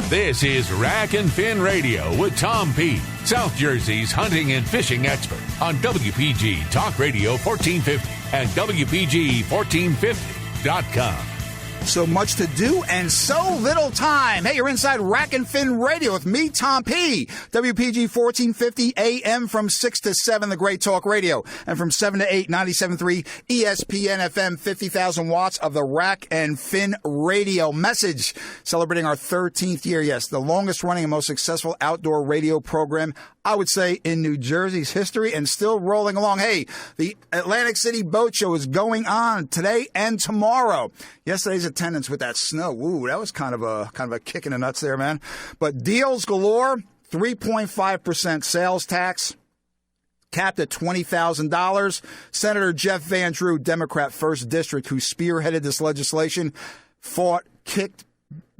This is Rack and Fin Radio with Tom P., South Jersey's hunting and fishing expert on WPG Talk Radio 1450 and WPG1450.com. So much to do and so little time. Hey, you're inside Rack and Fin Radio with me, Tom P. WPG 1450 AM from 6 to 7, the Great Talk Radio. And from 7 to 8, 97.3 ESPN FM, 50,000 watts of the Rack and Fin Radio message. Celebrating our 13th year, yes, the longest running and most successful outdoor radio program, I would say, in New Jersey's history, and still rolling along. Hey, the Atlantic City Boat Show is going on today and tomorrow. Yesterday's attendance with that snow, ooh, that was kind of a kick in the nuts there, man. But deals galore, 3.5% sales tax, capped at $20,000. Senator Jeff Van Drew, Democrat 1st District, who spearheaded this legislation, fought, kicked,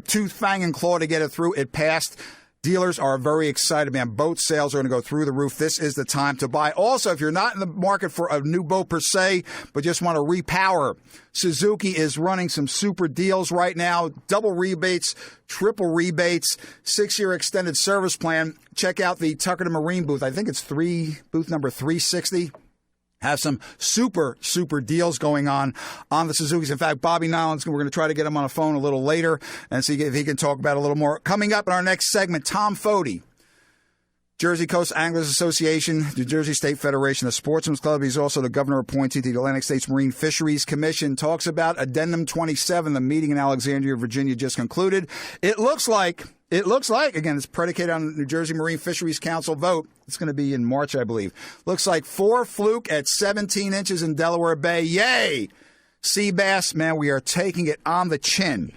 tooth, fang, and claw to get it through. It passed. Dealers are very excited, man. Boat sales are going to go through the roof. This is the time to buy. Also, if you're not in the market for a new boat per se, but just want to repower, Suzuki is running some super deals right now. Double rebates, triple rebates, 6-year extended service plan. Check out the Tuckerton Marine booth. I think it's booth number 360. Have some super deals going on the Suzukis. In fact, Bobby Nolans, we're going to try to get him on the phone a little later and see if he can talk about it a little more. Coming up in our next segment, Tom Foti, Jersey Coast Anglers Association, New Jersey State Federation of Sportsmen's Club. He's also the governor appointee to the Atlantic States Marine Fisheries Commission. Talks about Addendum 27, the meeting in Alexandria, Virginia just concluded. It looks like, again, it's predicated on the New Jersey Marine Fisheries Council vote. It's going to be in March, I believe. Looks like 4 fluke at 17 inches in Delaware Bay. Yay! Sea bass, man, we are taking it on the chin.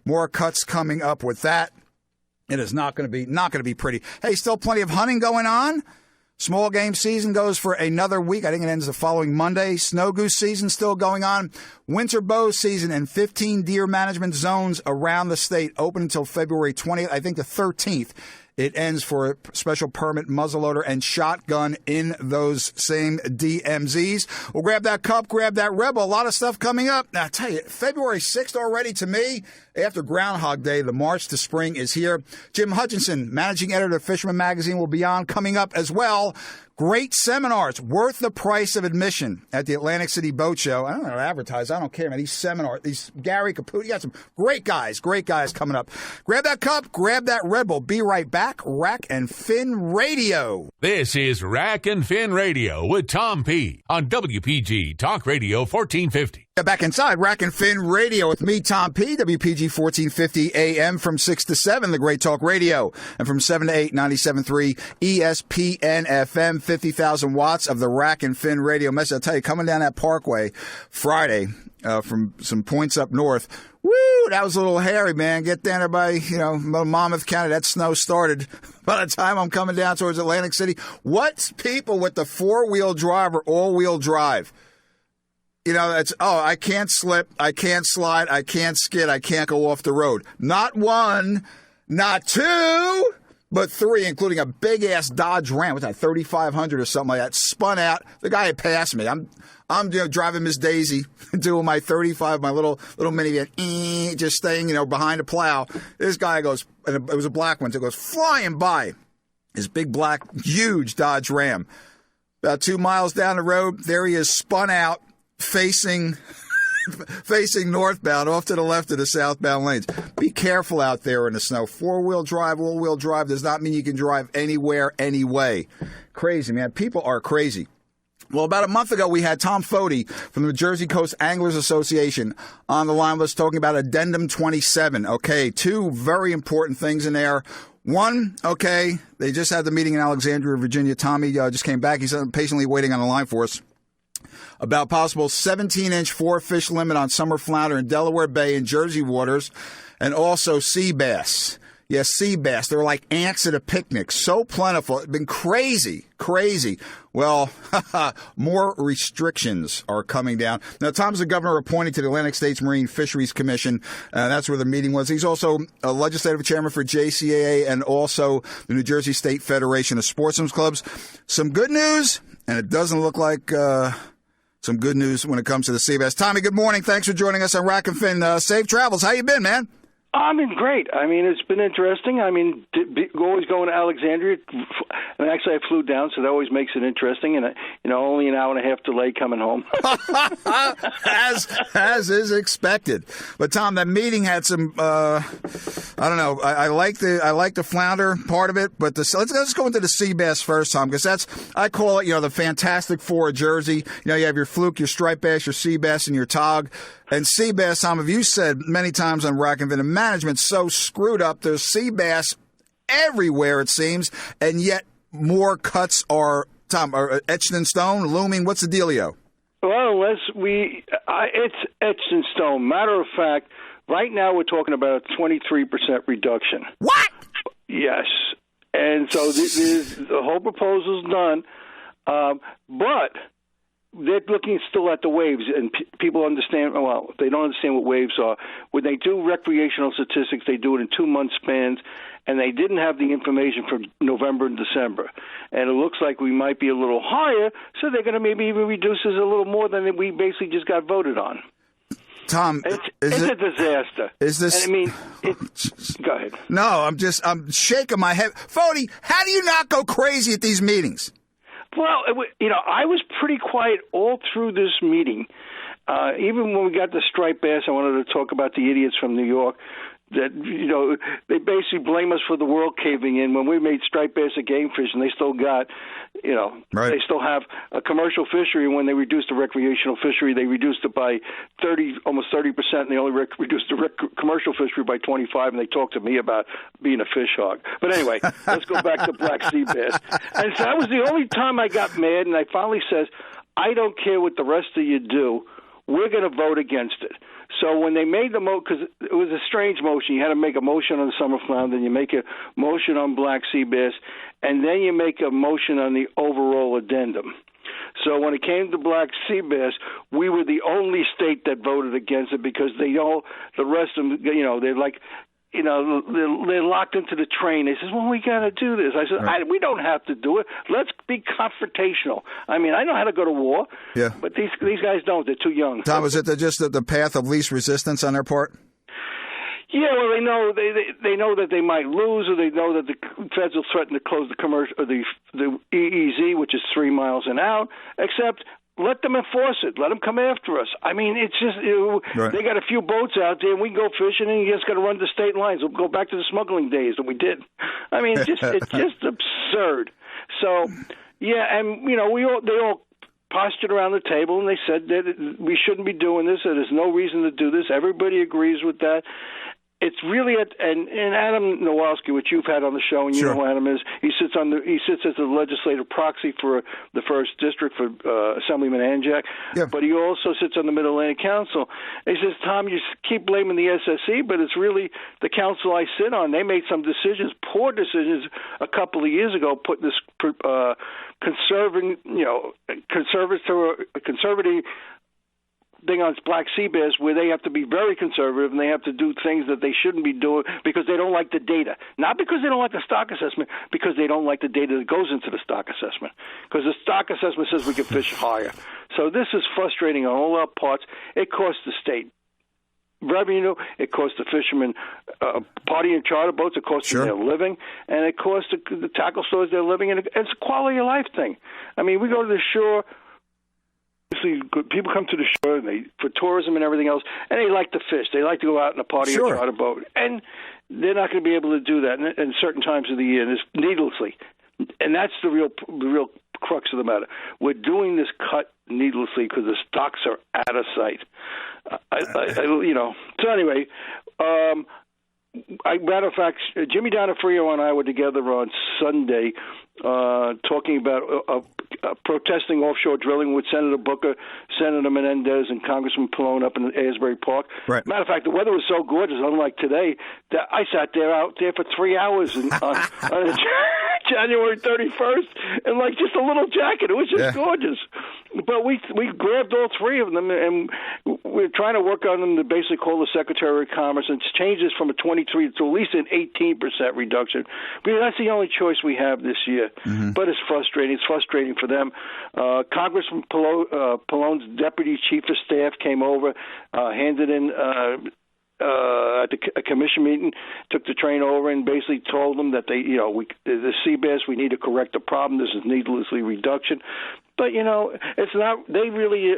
More cuts coming up with that. It is not going to be pretty. Hey, still plenty of hunting going on. Small game season goes for another week. I think it ends the following Monday. Snow goose season still going on. Winter bow season and 15 deer management zones around the state open until February 20th. I think the 13th. It ends for a special permit muzzleloader and shotgun in those same DMZs. We'll grab that cup, grab that Rebel. A lot of stuff coming up. Now, I tell you, February 6th already, to me, after Groundhog Day, the march to spring is here. Jim Hutchinson, managing editor of Fisherman Magazine, will be on coming up as well. Great seminars, worth the price of admission at the Atlantic City Boat Show. I don't know how to advertise. I don't care, man. These seminars, Gary Caputo, you got some great guys coming up. Grab that cup, grab that Red Bull. Be right back. Rack and Fin Radio. This is Rack and Fin Radio with Tom P. on WPG Talk Radio 1450. Back inside Rack and Fin Radio with me, Tom P., WPG 1450 AM from 6 to 7, the Great Talk Radio. And from 7 to 8, 97.3 ESPN FM, 50,000 watts of the Rack and Fin Radio message. I'll tell you, coming down that parkway Friday from some points up north, woo, that was a little hairy, man. Get down there by, Monmouth County. That snow started. By the time I'm coming down towards Atlantic City, what's people with the 4-wheel drive or all-wheel drive? I can't slip, I can't slide, I can't skid, I can't go off the road. Not one, not two, but 3, including a big-ass Dodge Ram, what's that, 3,500 or something like that, spun out. The guy had passed me. I'm driving Miss Daisy, doing my 35, my little minivan, just staying, behind a plow. This guy goes, and it was a black one, so it goes flying by. His big, black, huge Dodge Ram. About 2 miles down the road, there he is, spun out, facing northbound, off to the left of the southbound lanes. Be careful out there in the snow. 4-wheel drive, all-wheel drive does not mean you can drive anywhere, anyway. Crazy, man. People are crazy. Well, about a month ago, we had Tom Foti from the Jersey Coast Anglers Association on the line with us talking about Addendum 27. Okay, 2 very important things in there. One, okay, they just had the meeting in Alexandria, Virginia. Tommy just came back. He's patiently waiting on the line for us. About possible 17-inch 4-fish limit on summer flounder in Delaware Bay and Jersey waters, and also sea bass. Yes, sea bass. They're like ants at a picnic. So plentiful. It's been crazy. Well, more restrictions are coming down. Now, Tom's the governor appointed to the Atlantic States Marine Fisheries Commission. That's where the meeting was. He's also a legislative chairman for JCAA and also the New Jersey State Federation of Sportsmen's Clubs. Some good news, and it doesn't look like some good news when it comes to the sea bass. Tommy, good morning. Thanks for joining us on Rack and Fin. Safe travels. How you been, man? I've been great. I mean, it's been interesting. I mean, always going to Alexandria, and actually I flew down, so that always makes it interesting. And only an hour and a half delay coming home. as is expected. But Tom, that meeting had some. I don't know. I like the flounder part of it, but let's go into the sea bass first, Tom, because I call it the Fantastic Four of Jersey. You have your fluke, your striped bass, your sea bass, and your tog. And sea bass, Tom, have you said many times on Rack and Fin, management's so screwed up. There's sea bass everywhere, it seems, and yet more cuts are etched in stone, looming. What's the dealio? Well, it's etched in stone. Matter of fact, right now we're talking about a 23% reduction. What? Yes. And so the whole proposal's done, but they're looking still at the waves, and people understand. Well, they don't understand what waves are. When they do recreational statistics, they do it in 2-month spans, and they didn't have the information for November and December. And it looks like we might be a little higher, so they're going to maybe even reduce this a little more than we basically just got voted on. Tom, it's a disaster. Is this? And go ahead. No, I'm shaking my head. Fody, how do you not go crazy at these meetings? Well, I was pretty quiet all through this meeting. Even when we got the striped bass, I wanted to talk about the idiots from New York that, they basically blame us for the world caving in when we made striped bass a game fish, and they still got, right. They still have a commercial fishery. And when they reduced the recreational fishery, they reduced it by almost 30%, and they only reduced the commercial fishery by 25%, and they talked to me about being a fish hog. But anyway, let's go back to black sea bass. And so that was the only time I got mad, and I finally says, I don't care what the rest of you do. We're going to vote against it. So when they made the because it was a strange motion. You had to make a motion on the summer flounder, then you make a motion on black sea bass, and then you make a motion on the overall addendum. So when it came to black sea bass, we were the only state that voted against it because the rest of them, they're like, they're locked into the train. They says, well, we got to do this. I said, right. We don't have to do it. Let's be confrontational. I mean, I know how to go to war, but these guys don't. They're too young. Tom, is it just the path of least resistance on their part? Yeah, well, they know that they might lose, or they know that the feds will threaten to close the commercial, the EEZ, which is 3 miles and out, except let them enforce it. Let them come after us. I mean, it's just right. They got a few boats out there, and we can go fishing, and you just got to run the state lines. We'll go back to the smuggling days that we did. I mean, it's just absurd. So, yeah, and they all postured around the table, and they said that we shouldn't be doing this. That there's no reason to do this. Everybody agrees with that. It's really and Adam Nowalski, which you've had on the show, and you sure. know who Adam is. He sits as the legislative proxy for the first district for Assemblyman Anjak, but he also sits on the Mid Atlantic Council. And he says, Tom, you keep blaming the SSE, but it's really the council I sit on. They made some decisions, poor decisions, a couple of years ago, putting this conservative thing on black sea bass where they have to be very conservative and they have to do things that they shouldn't be doing because they don't like the data. Not because they don't like the stock assessment, because they don't like the data that goes into the stock assessment. Because the stock assessment says we can fish higher. So this is frustrating on all our parts. It costs the state revenue, it costs the fishermen party and charter boats, it costs them their living, and it costs the tackle stores they're living in. It's a quality of life thing. I mean, we go to the shore. People come to the shore for tourism and everything else, and they like to fish. They like to go out in a party or charter boat, and they're not going to be able to do that in certain times of the year, and it's needlessly. And that's the real crux of the matter. We're doing this cut needlessly because the stocks are out of sight. So anyway, matter of fact, Jimmy Donofrio and I were together on Sunday talking about protesting offshore drilling with Senator Booker, Senator Menendez, and Congressman Pallone up in Asbury Park. Right. Matter of fact, the weather was so gorgeous, unlike today, that I sat out there for 3 hours on January 31st in like just a little jacket. It was just gorgeous. But we grabbed all three of them, and we're trying to work on them to basically call the Secretary of Commerce and change this from a 23 to at least an 18% reduction. Because that's the only choice we have this year. Mm-hmm. But it's frustrating. It's frustrating for them. Congressman Pallone's deputy chief of staff came over, handed in at a commission meeting, took the train over and basically told them that the sea bass, we need to correct the problem. This is needlessly reduction. But, it's not, they really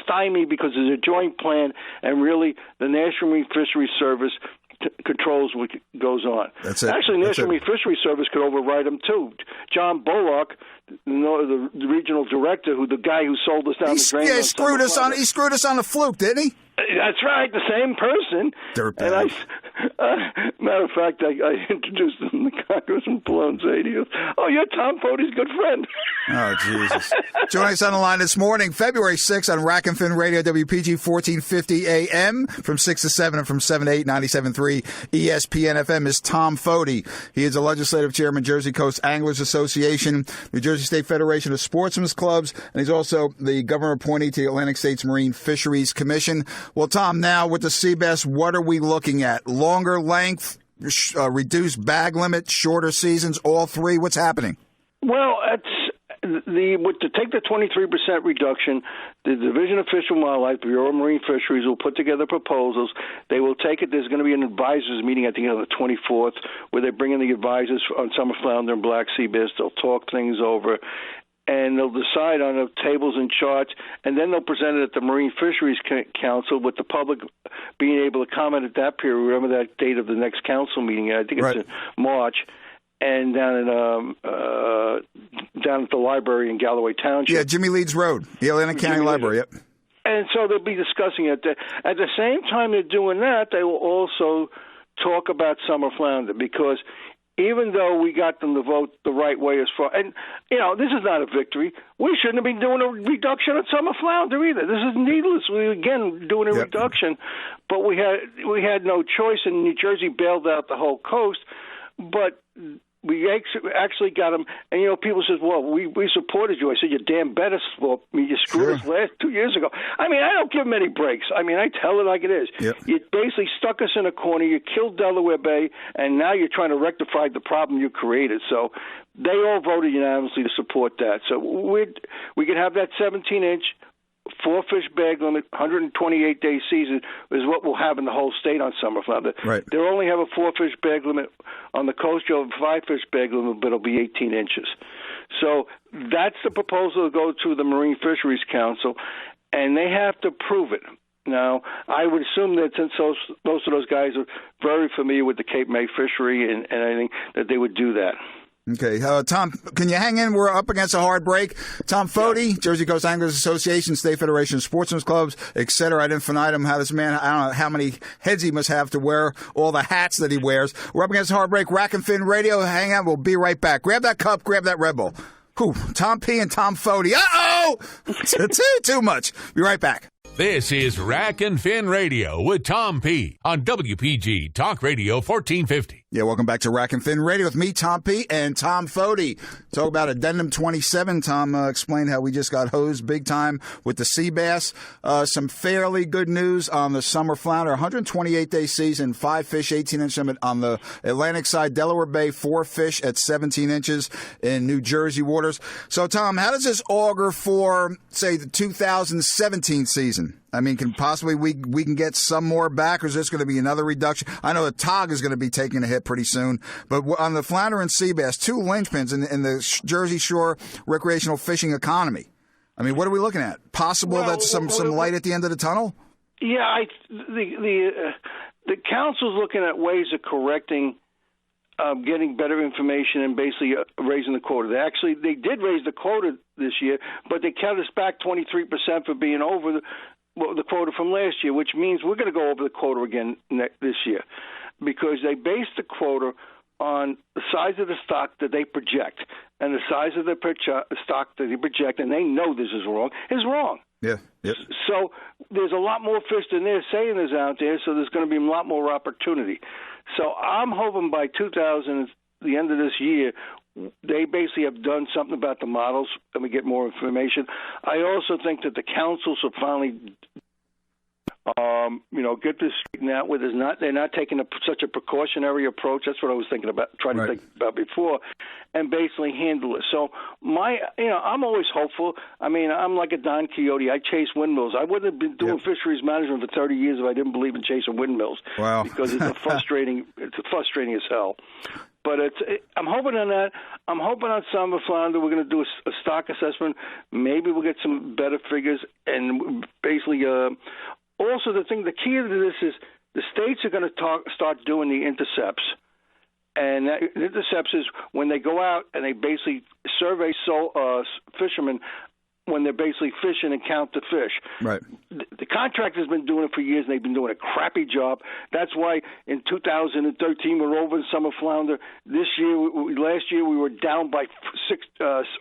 stymie because there's a joint plan, and really the National Marine Fisheries Service controls what goes on. That's it. Actually, National Marine Fisheries Service could override them too. John Bullock, the regional director, the guy who sold us down the drain. Yeah, he screwed us on the fluke, didn't he? That's right, the same person. Dirtbag. And matter of fact, I introduced him to Congressman Pallone. He goes, "Oh, you're Tom Fody's good friend." Oh, Jesus. Joining us on the line this morning, February 6th on Rack and Fin Radio, WPG 1450 AM, from 6 to 7 and from 7 to 8, 97.3 ESPN FM is Tom Fody. He is the legislative chairman, Jersey Coast Anglers Association, New Jersey State Federation of Sportsmen's Clubs, and he's also the governor appointee to the Atlantic States Marine Fisheries Commission. Well, Tom, now with the sea bass, what are we looking at? Longer length, reduced bag limit, shorter seasons, all three? What's happening? Well, to take the 23% reduction, the Division of Fish and Wildlife, Bureau of Marine Fisheries, will put together proposals. They will take it. There's going to be an advisors meeting at the end of the 24th where they bring in the advisors on summer flounder and black sea bass. They'll talk things over, and they'll decide on the tables and charts, and then they'll present it at the Marine Fisheries Council with the public being able to comment at that period. Remember that date of the next council meeting? I think it's in March. And down at the library in Galloway Township. Yeah, Jimmy Leeds Road, the Atlantic County Library, yep. And so they'll be discussing it. At the same time they're doing that, they will also talk about summer flounder, because even though we got them to vote the right way as far, and, this is not a victory. We shouldn't have been doing a reduction on summer flounder either. This is needless. We, again, doing a reduction, but we had no choice, and New Jersey bailed out the whole coast. But we actually got them, and people says, "Well, we supported you." I said, "You damn better swap me. You screwed us last 2 years ago." I mean, I don't give them any breaks. I mean, I tell it like it is. Yep. You basically stuck us in a corner. You killed Delaware Bay, and now you're trying to rectify the problem you created. So they all voted unanimously to support that. So we could have that 17-inch. 4-fish bag limit, 128-day season is what we'll have in the whole state on summer flounder. Right. They'll only have a 4-fish bag limit on the coast. You'll have a 5-fish bag limit, but it'll be 18 inches. So that's the proposal to go to the Marine Fisheries Council, and they have to prove it. Now, I would assume that since most of those guys are very familiar with the Cape May fishery and anything, that they would do that. Okay. Tom, can you hang in? We're up against a hard break. Tom Fody, Jersey Coast Anglers Association, State Federation of Sportsmen's Clubs, et cetera. Ad infinitum. How this man, I don't know how many heads he must have to wear, all the hats that he wears. We're up against a hard break. Rack and Fin Radio. Hang on. We'll be right back. Grab that cup. Grab that Red Bull. Whew. Tom P. and Tom Fody. Uh-oh! Too much. Be right back. This is Rack and Fin Radio with Tom P. on WPG Talk Radio 1450. Yeah, welcome back to Rack and Fin Radio with me, Tom P. and Tom Fody. Talk about Addendum 27. Tom explained how we just got hosed big time with the sea bass. Some fairly good news on the summer flounder. 128-day season, 5-fish, 18-inch limit on the Atlantic side. Delaware Bay, 4-fish at 17 inches in New Jersey waters. So, Tom, how does this augur for, say, the 2017 season? I mean, can possibly we can get some more back, or is this going to be another reduction? I know the TOG is going to be taking a hit pretty soon, but on the flounder and sea bass, two linchpins in the Jersey Shore recreational fishing economy. I mean, what are we looking at? Possible that's some light at the end of the tunnel? Yeah, the council's looking at ways of correcting, getting better information and basically raising the quota. They did raise the quota this year, but they cut us back 23% for being over the quota from last year, which means we're going to go over the quota again this year, because they base the quota on the size of the stock that they project, and the size of the stock that they project, and they know this is wrong. Yeah. Yep. So there's a lot more fish than they're saying is out there, so there's going to be a lot more opportunity. So I'm hoping by the end of this year, they basically have done something about the models and we get more information. I also think that the councils will finally Get this straightened out with they're not taking such a precautionary approach. That's what I was thinking about, trying to think about before, and basically handle it. So I'm always hopeful. I mean, I'm like a Don Quixote. I chase windmills. I wouldn't have been doing fisheries management for 30 years if I didn't believe in chasing windmills. Wow. Because it's frustrating as hell. But I'm hoping on that. I'm hoping on summer flounder we're going to do a stock assessment. Maybe we'll get some better figures, and basically. Also, the key to this is the states are going to start doing the intercepts. And intercepts is when they go out and they basically survey fishermen when they're basically fishing and count the fish. Right. The contractor's been doing it for years, and they've been doing a crappy job. That's why in 2013 we're over in summer flounder. Last year we were down by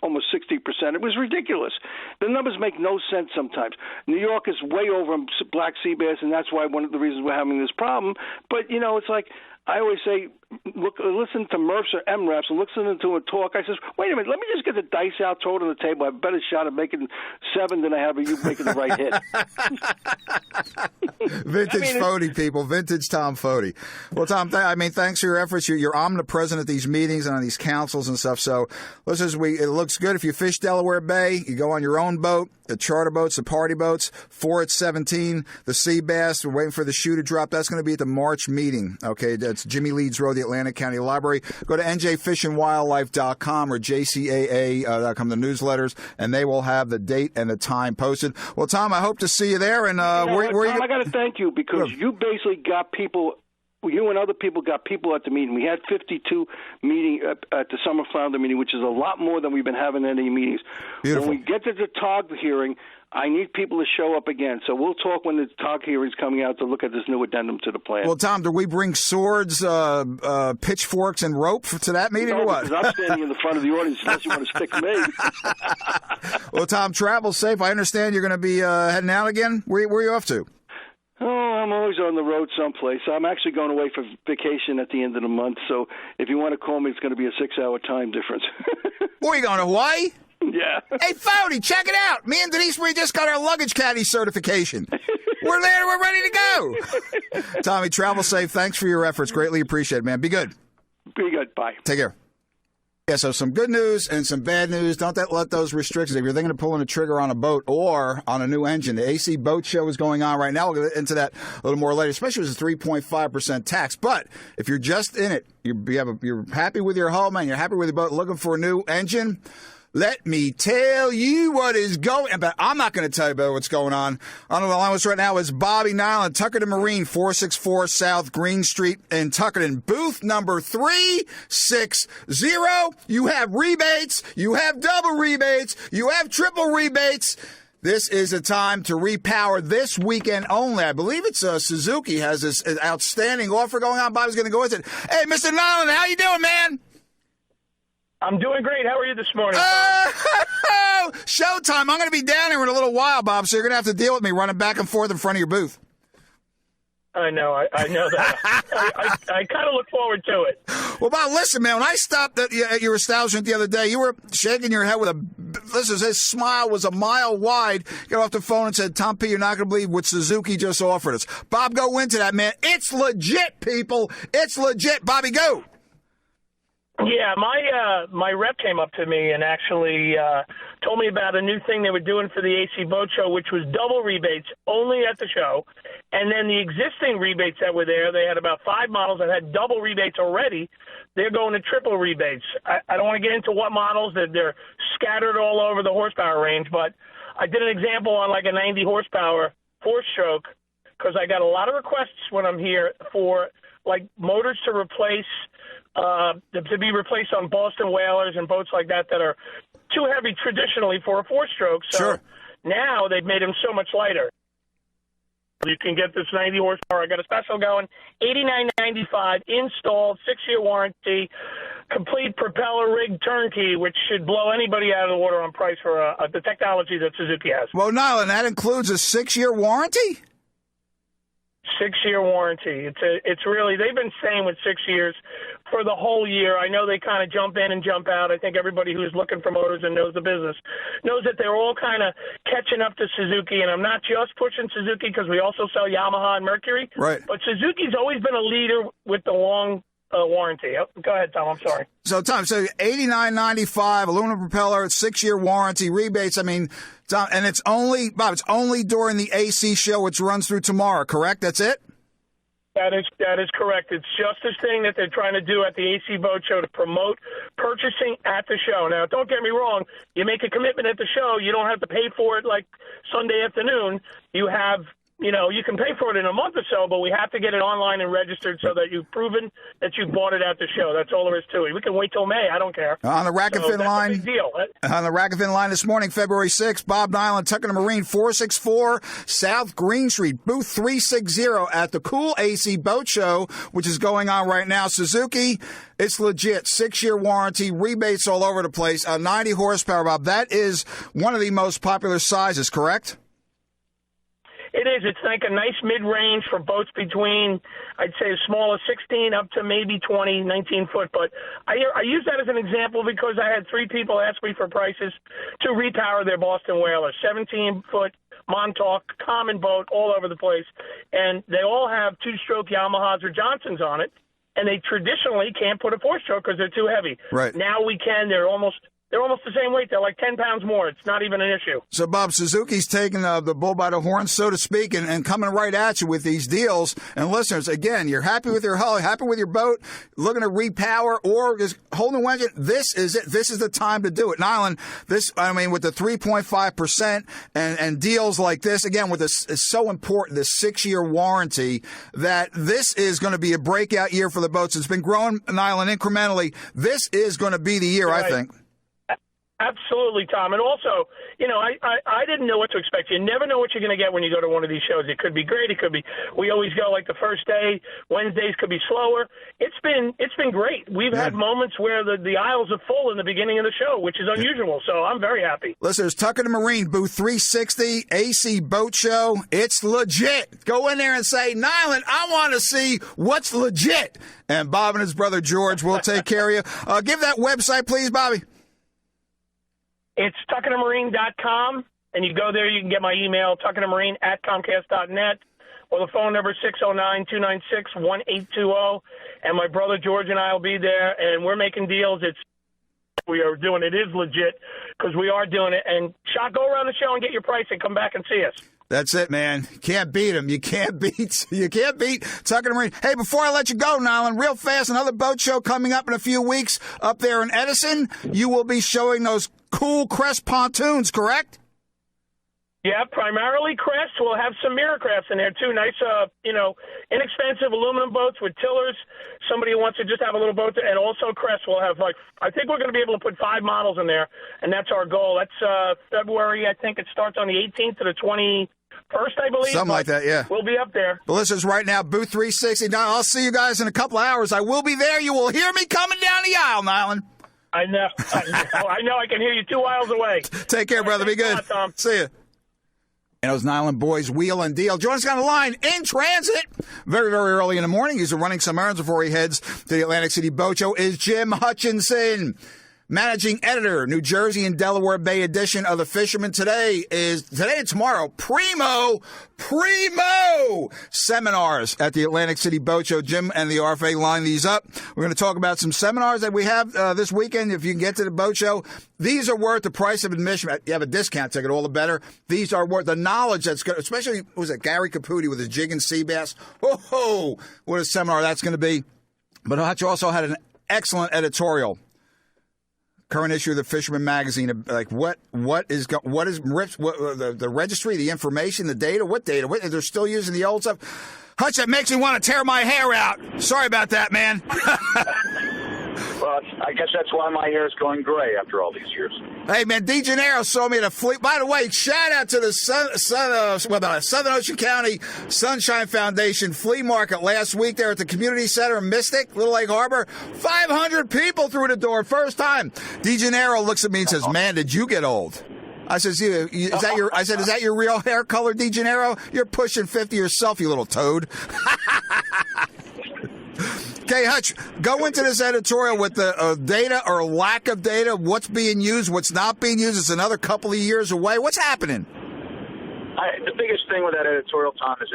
almost 60%. It was ridiculous. The numbers make no sense sometimes. New York is way over on black sea bass, and that's why one of the reasons we're having this problem. But, it's like I always say, listen to MRFs or MRAPs and listen to a talk. I says, wait a minute, let me just get the dice out, throw it on the table. I have a better shot at making 7 than I have of you making the right hit. Vintage Fody, people. Vintage Tom Fody. Well, Tom, thanks for your efforts. You're omnipresent at these meetings and on these councils and stuff. So, it looks good. If you fish Delaware Bay, you go on your own boat, the charter boats, the party boats, 4 at 17, the sea bass. We're waiting for the shoe to drop. That's going to be at the March meeting. Okay, that's Jimmy Leeds Road, the Atlantic County Library. Go to njfishandwildlife.com or jcaa.com, the newsletters, and they will have the date and the time posted. Well, Tom, I hope to see you there. And Tom, I got to thank you because you basically got people. You and other people got people at the meeting. We had 52 meeting at the Summer Flounder meeting, which is a lot more than we've been having any meetings. Beautiful. When we get to the TOG hearing, I need people to show up again. So we'll talk when the TOG hearing's coming out to look at this new addendum to the plan. Well, Tom, do we bring swords, pitchforks, and rope to that meeting or what? Because I'm standing in the front of the audience unless you want to stick me. Well, Tom, travel safe. I understand you're going to be heading out again. Where are you off to? Oh, I'm always on the road someplace. I'm actually going away for vacation at the end of the month. So if you want to call me, it's going to be a 6-hour time difference. Where are you going, to Hawaii? Yeah. Hey, Fody, check it out. Me and Denise, we just got our luggage caddy certification. We're there. We're ready to go. Tommy, travel safe. Thanks for your efforts. Greatly appreciate it, man. Be good. Be good. Bye. Take care. Yeah, so some good news and some bad news. Don't let those restrictions. If you're thinking of pulling a trigger on a boat or on a new engine, the AC Boat Show is going on right now. We'll get into that a little more later, especially with a 3.5% tax. But if you're just in it, you're happy with your hull, man, you're happy with your boat, looking for a new engine, let me tell you what is going on. But I'm not going to tell you about what's going on. On the line with us right now is Bobby Nyland, Tuckerton Marine, 464 South Green Street in Tuckerton. Booth number 360. You have rebates. You have double rebates. You have triple rebates. This is a time to repower this weekend only. I believe it's Suzuki has this outstanding offer going on. Bobby's going to go with it. Hey, Mr. Nyland, how you doing, man? I'm doing great. How are you this morning? Showtime. I'm going to be down here in a little while, Bob, so you're going to have to deal with me running back and forth in front of your booth. I know. I know that. I kind of look forward to it. Well, Bob, listen, man, when I stopped at your establishment the other day, you were shaking your head with his smile was a mile wide. Got off the phone and said, Tom P., you're not going to believe what Suzuki just offered us. Bob, go into that, man. It's legit, people. It's legit. Bobby, go. Yeah, my rep came up to me and actually told me about a new thing they were doing for the AC Boat Show, which was double rebates only at the show. And then the existing rebates that were there, they had about 5 models that had double rebates already. They're going to triple rebates. I don't want to get into what models. They're scattered all over the horsepower range, but I did an example on like a 90 horsepower 4-stroke because I got a lot of requests when I'm here for like motors to replace to be replaced on Boston whalers and boats like that are too heavy traditionally for a 4-stroke. So sure. Now they've made them so much lighter. You can get this 90 horsepower. I got a special going, $89.95, installed, 6-year warranty, complete propeller rig turnkey, which should blow anybody out of the water on price for the technology that Suzuki has. Well, Nyland, that includes a 6-year warranty? 6-year warranty. It's really, they've been saying with 6 years for the whole year. I know they kind of jump in and jump out. I think everybody who's looking for motors and knows the business knows that they're all kind of catching up to Suzuki. And I'm not just pushing Suzuki because we also sell Yamaha and Mercury. Right. But Suzuki's always been a leader with the long warranty. Go ahead, Tom. I'm sorry. So, Tom, $89.95 aluminum propeller, 6-year warranty, rebates. I mean, Tom, and it's only during the AC show, which runs through tomorrow. Correct? That's it. That is correct. It's just this thing that they're trying to do at the AC Boat Show to promote purchasing at the show. Now, don't get me wrong. You make a commitment at the show. You don't have to pay for it like Sunday afternoon. You have, you can pay for it in a month or so, but we have to get it online and registered so that you've proven that you bought it at the show. That's all there is to it. We can wait till May. I don't care. On the Rack and Fin line. That's a big deal. On the Rack and Fin line this morning, February 6th, Bob Nyland, Tucking the Marine, 464 South Green Street, booth 360 at the Cool AC Boat Show, which is going on right now. Suzuki, it's legit. 6-year warranty, rebates all over the place. 90 horsepower, Bob. That is one of the most popular sizes, correct? It is. It's like a nice mid-range for boats between, I'd say, as small as 16 up to maybe 20, 19 foot. But I use that as an example because I had 3 people ask me for prices to repower their Boston Whaler, 17-foot Montauk, common boat, all over the place. And they all have 2-stroke Yamahas or Johnsons on it, and they traditionally can't put a 4-stroke because they're too heavy. Right. Now we can. They're almost the same weight. They're like 10 pounds more. It's not even an issue. So, Bob, Suzuki's taking the bull by the horn, so to speak, and coming right at you with these deals. And listeners, again, you're happy with your hull, happy with your boat, looking to repower or just holding a engine. This is it. This is the time to do it. Nyland, with the 3.5% and deals like this, again, with this is so important, this 6-year warranty, that this is going to be a breakout year for the boats. It's been growing, Nyland, incrementally. This is going to be the year, right. I think. Absolutely, Tom. And also, I didn't know what to expect. You never know what you're going to get when you go to one of these shows. It could be great. It could be. We always go like the first day. Wednesdays could be slower. It's been great. We've had moments where the aisles are full in the beginning of the show, which is unusual. So I'm very happy. Listeners, Tucking the Marine, booth 360, AC Boat Show. It's legit. Go in there and say, Nyland, I want to see what's legit. And Bob and his brother George will take care of you. Give that website, please, Bobby. It's tuckingthemarine.com, and you go there, you can get my email, tuckingthemarine@comcast.net, or the phone number 609-296-1820, and my brother George and I will be there, and we're making deals. We are doing it. It is legit because we are doing it. And go around the show and get your price and come back and see us. That's it, man. Can't beat them. You can't beat Tucking the Marine. Hey, before I let you go, Nyland, real fast, another boat show coming up in a few weeks up there in Edison. You will be showing those cool Crest pontoons, correct? Yeah, primarily Crest. We'll have some Miracrafts in there, too. Nice, inexpensive aluminum boats with tillers. Somebody who wants to just have a little boat. And also Crest will have, I think we're going to be able to put 5 models in there, and that's our goal. That's February. I think it starts on the 18th to the 21st, I believe. Something like that, yeah. We'll be up there. But listeners, right now, booth 360. Now, I'll see you guys in a couple of hours. I will be there. You will hear me coming down the aisle, Nyland. I know. I know. I can hear you 2 miles away. Take care, brother. Be good. Tom. See you. And those Nyland boys, Wheel and Deal. Join us on the line in transit. Very, very early in the morning. He's running some errands before he heads to the Atlantic City Boat Show. Is Jim Hutchinson, managing editor, New Jersey and Delaware Bay edition of The Fisherman. Today and tomorrow, primo seminars at the Atlantic City Boat Show. Jim and the RFA line these up. We're going to talk about some seminars that we have this weekend. If you can get to the boat show, these are worth the price of admission. You have a discount ticket, all the better. These are worth the knowledge that's good, especially, was it Gary Caputi with his jig and sea bass? Whoa, what a seminar that's going to be. But Hutch also had an excellent editorial. Current issue of the Fisherman magazine, like what is the registry, the information, the data, what data? They're still using the old stuff. Hutch, that makes me want to tear my hair out. Sorry about that, man. Well, I guess that's why my hair is going gray after all these years. Hey, man, DeGennaro saw me at a flea. By the way, shout out to the Southern Ocean County Sunshine Foundation flea market last week there at the community center in Mystic, Little Lake Harbor. 500 people through the door, first time. DeGennaro looks at me and says, "Man, did you get old?" I said, "Is that your real hair color, DeGennaro? You're pushing 50 yourself, you little toad." Okay, Hutch, go into this editorial with the data or lack of data, what's being used, what's not being used. It's another couple of years away. What's happening? The biggest thing with that editorial, Tom, is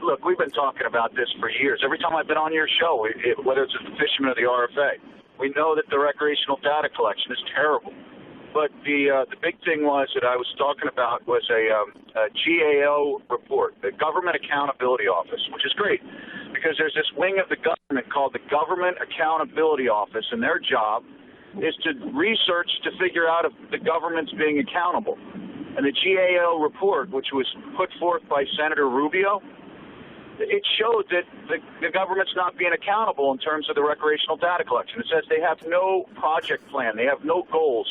look, we've been talking about this for years. Every time I've been on your show, whether it's the fishermen or the RFA, we know that the recreational data collection is terrible. But the big thing that I was talking about was a GAO report, the Government Accountability Office, which is great because there's this wing of the government called the Government Accountability Office, and their job is to research to figure out if the government's being accountable. And the GAO report, which was put forth by Senator Rubio, it showed that the government's not being accountable in terms of the recreational data collection. It says they have no project plan. They have no goals,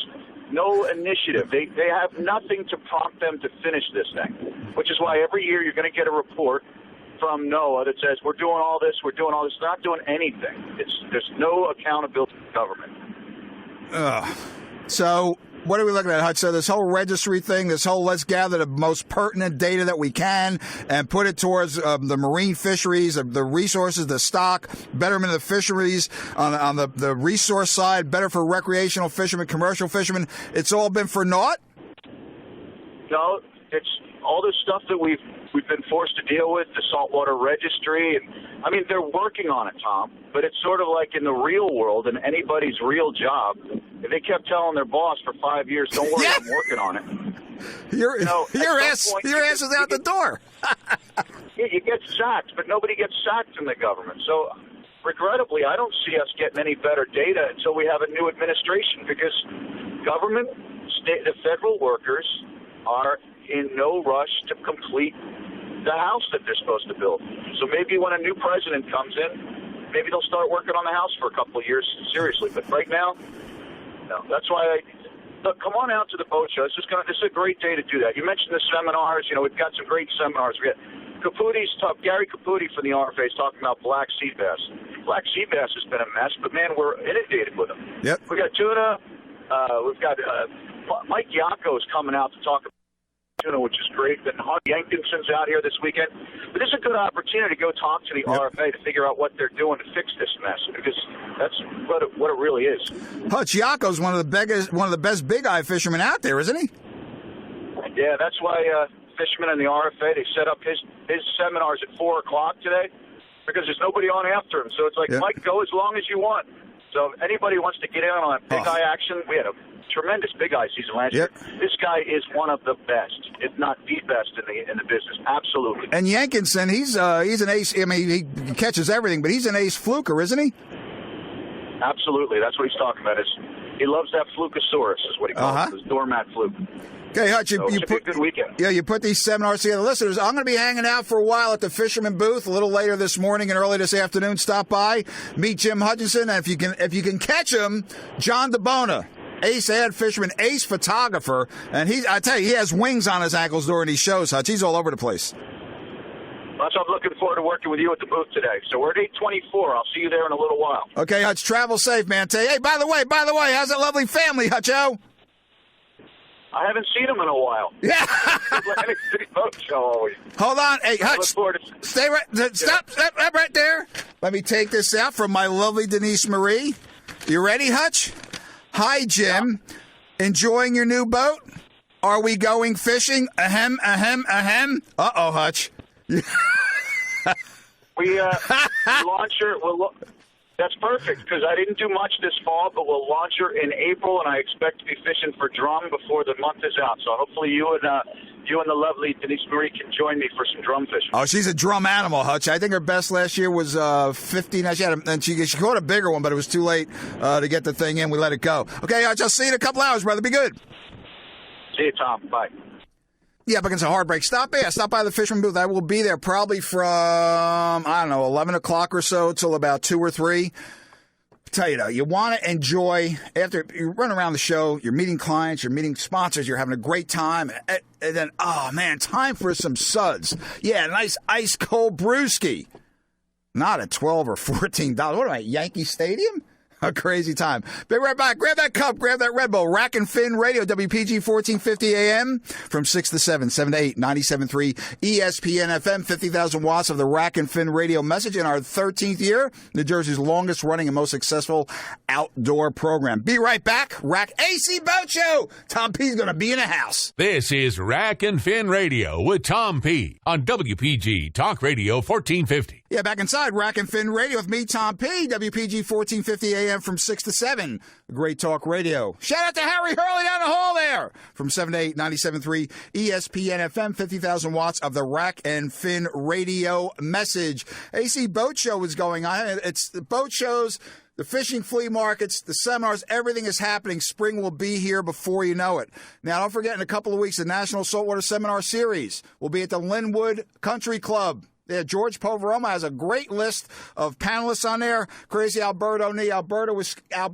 no initiative. They have nothing to prompt them to finish this thing, which is why every year you're going to get a report from NOAA that says we're doing all this, we're doing all this. They're not doing anything. There's no accountability to government. So what are we looking at, Hutch? So this whole registry thing, let's gather the most pertinent data that we can and put it towards the marine fisheries, the resources, the stock, betterment of the fisheries on the resource side, better for recreational fishermen, commercial fishermen. It's all been for naught? No, it's all this stuff that we've been forced to deal with, the saltwater registry. And I mean, they're working on it, Tom, but it's sort of like in the real world and anybody's real job. If they kept telling their boss for 5 years, don't worry, I'm working on it. Your ass is out the door. You get sacked, but nobody gets sacked in the government. So regrettably, I don't see us getting any better data until we have a new administration because government, the federal workers are in no rush to complete the house that they're supposed to build. So maybe when a new president comes in, maybe they'll start working on the house for a couple of years seriously. But right now, no. That's why look, come on out to the boat show. This is a great day to do that. You mentioned the seminars. We've got some great seminars. We got Gary Caputi from the RFA is talking about black sea bass. Black sea bass has been a mess, but man, we're inundated with them. Yep. We got tuna. We've got Mike Yako is coming out to talk about tuna, which is great. Then Hunt Jenkinson's out here this weekend. But this is a good opportunity to go talk to the RFA to figure out what they're doing to fix this mess, because that's what it really is. Hutch Yako's one of the best big eye fishermen out there, isn't he? Yeah, that's why fishermen in the RFA, they set up his seminars at 4 o'clock today because there's nobody on after him. So it's like, Mike, go as long as you want. So if anybody wants to get in on that big eye action, we had a tremendous big eye season last year. This guy is one of the best, if not the best in the business. Absolutely. And Jenkinson, he's an ace. I mean, he catches everything, but he's an ace fluker, isn't he? Absolutely. That's what he's talking about. He loves that flukosaurus, is what he calls it, his doormat fluke. Okay, Hutch, you put a good weekend. Yeah, you put these seminars together. Listeners, I'm going to be hanging out for a while at the Fisherman booth a little later this morning and early this afternoon. Stop by, meet Jim Hutchinson, and if you can catch him, John DeBona, ace ad fisherman, ace photographer, and I tell you, he has wings on his ankles during these shows, Hutch. He's all over the place. Well, so I'm looking forward to working with you at the booth today. So we're at 8:24. I'll see you there in a little while. Okay, Hutch, travel safe, man. Hey, by the way, how's that lovely family, Hutcho? I haven't seen him in a while. Yeah. Hold on. Hey, Hutch, stay right. Stop right there. Let me take this out from my lovely Denise Marie. You ready, Hutch? Hi, Jim. Yeah. Enjoying your new boat? Are we going fishing? Ahem. Uh-oh, Hutch. We launch her. That's perfect, because I didn't do much this fall, but we'll launch her in April, and I expect to be fishing for drum before the month is out. So hopefully you and the lovely Denise Marie can join me for some drum fishing. Oh, she's a drum animal, Hutch. I think her best last year was 15. And she caught a bigger one, but it was too late to get the thing in. We let it go. Okay, Hutch, I'll see you in a couple hours, brother. Be good. See you, Tom. Bye. Yeah, but it's a hard break. Stop by the Fisherman booth. I will be there probably from, 11 o'clock or so till about 2 or 3. Tell you, though, you want to enjoy, after you run around the show, you're meeting clients, you're meeting sponsors, you're having a great time, and then, oh, man, time for some suds. Yeah, nice ice-cold brewski. Not at $12 or $14. What am I, Yankee Stadium? A crazy time. Be right back. Grab that cup. Grab that Red Bull. Rack and Fin Radio, WPG 1450 AM from 6 to 7, 7 to 8, 97.3 ESPN FM, 50,000 watts of the Rack and Fin Radio message in our 13th year, New Jersey's longest running and most successful outdoor program. Be right back. Rack AC Boat Show. Tom P's going to be in the house. This is Rack and Fin Radio with Tom P. on WPG Talk Radio 1450. Yeah, back inside Rack and Fin Radio with me, Tom P. WPG 1450 AM from 6 to 7. Great Talk Radio. Shout out to Harry Hurley down the hall there. From 7 to 8, 97.3 ESPN FM, 50,000 watts of the Rack and Fin Radio message. AC Boat Show is going on. It's the boat shows, the fishing flea markets, the seminars, everything is happening. Spring will be here before you know it. Now, don't forget, in a couple of weeks, the National Saltwater Seminar Series will be at the Linwood Country Club. Yeah, George Poveroma has a great list of panelists on there. Crazy Alberto, Alberto. I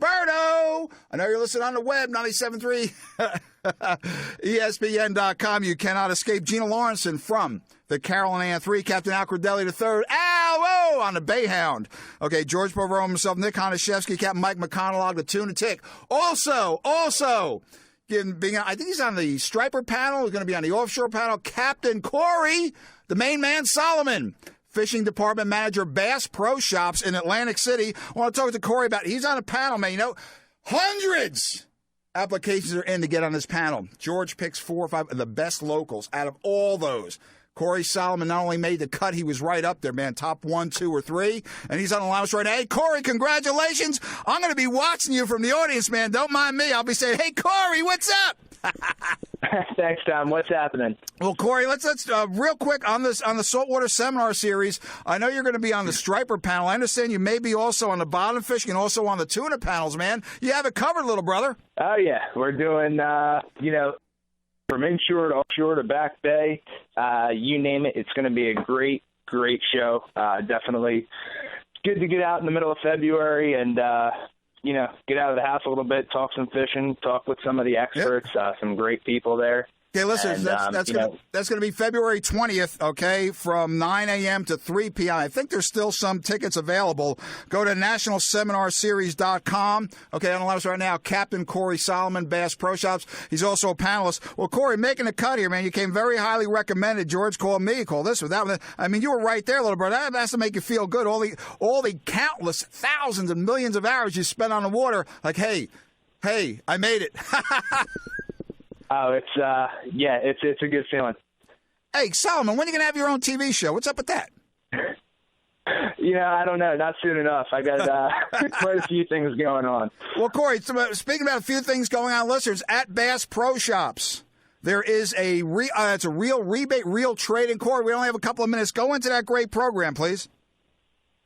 know you're listening on the web, 97.3 ESPN.com. You cannot escape. Gina Lawrenson from the Carolyn Ann 3, Captain Al Credelli III, on the Bayhound. Okay, George Poveroma himself, Nick Honashevsky, Captain Mike McConaughey, the Tuna Tick. Also, I think he's on the Striper panel. He's going to be on the offshore panel. Captain Corey, the main man Solomon, Fishing Department Manager, Bass Pro Shops in Atlantic City. I want to talk to Corey about it. He's on a panel, man. You know, hundreds applications are in to get on this panel. George picks 4 or 5 of the best locals out of all those. Corey Solomon not only made the cut, he was right up there, man. Top 1, 2, or 3. And he's on the line right now. Hey, Corey, congratulations. I'm going to be watching you from the audience, man. Don't mind me. I'll be saying, hey, Corey, what's up? Thanks, Tom. What's happening? Well, Corey, let's real quick on the Saltwater Seminar Series. I know you're going to be on the Striper panel. I understand you may be also on the bottom fishing and also on the tuna panels, man. You have it covered, little brother. Oh, yeah. We're doing, from inshore to offshore to back bay, you name it. It's going to be a great, great show. Definitely good to get out in the middle of February and, get out of the house a little bit, talk some fishing, talk with some of the experts, some great people there. Okay, listen, that's going to be February 20th, okay, from 9 a.m. to 3 p.m. I think there's still some tickets available. Go to nationalseminarseries.com. Okay, on the line right now, Captain Corey Solomon, Bass Pro Shops. He's also a panelist. Well, Corey, making a cut here, man. You came very highly recommended. George called me, called this or that. I mean, you were right there, little brother. That has to make you feel good. All the countless thousands and millions of hours you spent on the water. Like, hey, I made it. Oh, it's a good feeling. Hey, Solomon, when are you going to have your own TV show? What's up with that? I don't know. Not soon enough. I got quite a few things going on. Well, Corey, speaking about a few things going on, listeners, at Bass Pro Shops, there is it's a real rebate, real trade. And Corey, we only have a couple of minutes. Go into that great program, please.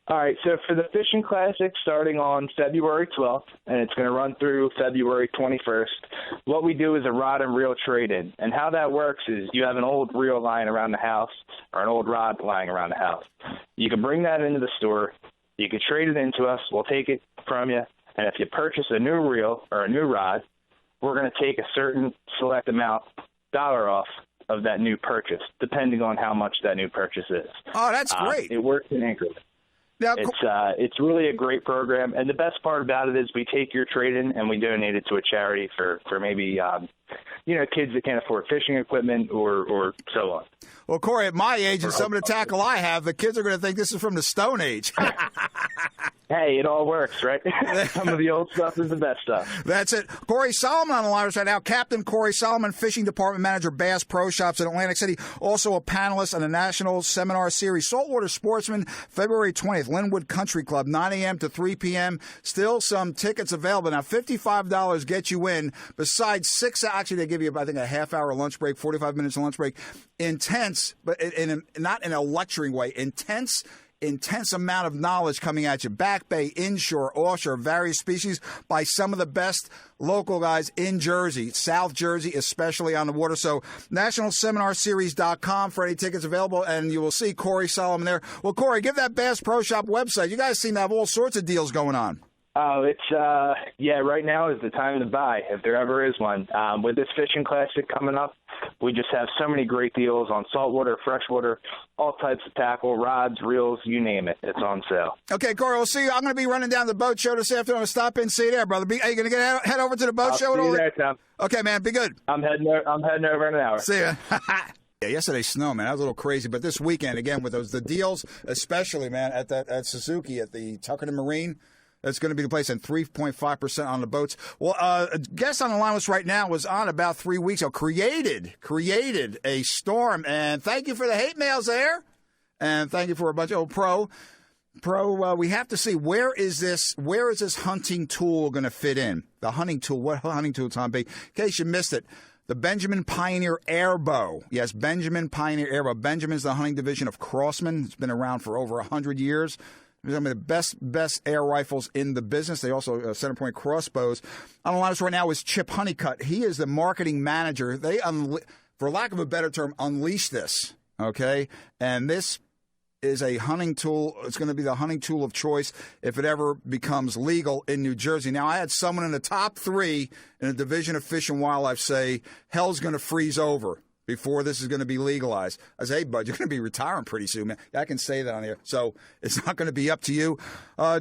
All right, so for the Fishing Classic starting on February 12th, and it's going to run through February 21st, what we do is a rod and reel trade-in. And how that works is you have an old reel lying around the house or an old rod lying around the house. You can bring that into the store. You can trade it into us. We'll take it from you. And if you purchase a new reel or a new rod, we're going to take a certain select amount, dollar off, of that new purchase, depending on how much that new purchase is. Oh, that's great. It works in increments. Now, it's really a great program, and the best part about it is we take your trade-in and we donate it to a charity for maybe kids that can't afford fishing equipment or so on. Well, Corey, at my age and some of the tackle I have, the kids are going to think this is from the Stone Age. Hey, it all works, right? Some of the old stuff is the best stuff. That's it. Corey Solomon on the line right now. Captain Corey Solomon, Fishing Department Manager, Bass Pro Shops in Atlantic City. Also a panelist on the National Seminar Series. Saltwater Sportsman, February 20th, Linwood Country Club, 9 a.m. to 3 p.m. Still some tickets available. Now, $55 gets you in. Besides actually they give you, I think, a half-hour lunch break, 45 minutes of lunch break. Intense, but not in a lecturing way. Intense amount of knowledge coming at you. Back bay, inshore, offshore, various species by some of the best local guys in Jersey, South Jersey, especially on the water. So nationalseminarseries.com for any tickets available, and you will see Corey Solomon there. Well, Corey, give that Bass Pro Shop website. You guys seem to have all sorts of deals going on. Oh, it's right now is the time to buy, if there ever is one. With this Fishing Classic coming up, We just have so many great deals on saltwater, freshwater, all types of tackle, rods, reels, you name it. It's on sale. Okay, Corey, we'll see you. I'm going to be running down the boat show this afternoon. I'll stop in and see you there, brother. Are you going to head over to the boat show? See you there, Tom. Okay, man. Be good. I'm heading over in an hour. See ya. Yeah, yesterday's snow, man, that was a little crazy. But this weekend, again, with the deals, especially, man, at Suzuki, at the Tuckerton Marine, that's going to be the place, and 3.5% on the boats. Well, a guest on the line with us right now was on about 3 weeks ago, created a storm. And thank you for the hate mails there. And thank you for a bunch of Pro, we have to see where is this hunting tool going to fit in? The hunting tool. What hunting tool, Tom B? In case you missed it. The Benjamin Pioneer Airbow. Yes, Benjamin Pioneer Airbow. Benjamin's the hunting division of Crossman. It's been around for over 100 years. They're some of the best air rifles in the business. They also center point crossbows. On the line right now is Chip Honeycutt. He is the marketing manager. They, for lack of a better term, unleash this. Okay, and this is a hunting tool. It's going to be the hunting tool of choice if it ever becomes legal in New Jersey. Now, I had someone in the top 3 in the Division of Fish and Wildlife say, hell's going to freeze over before this is going to be legalized. I say, hey, bud, you're going to be retiring pretty soon, man. I can say that on here. So it's not going to be up to you.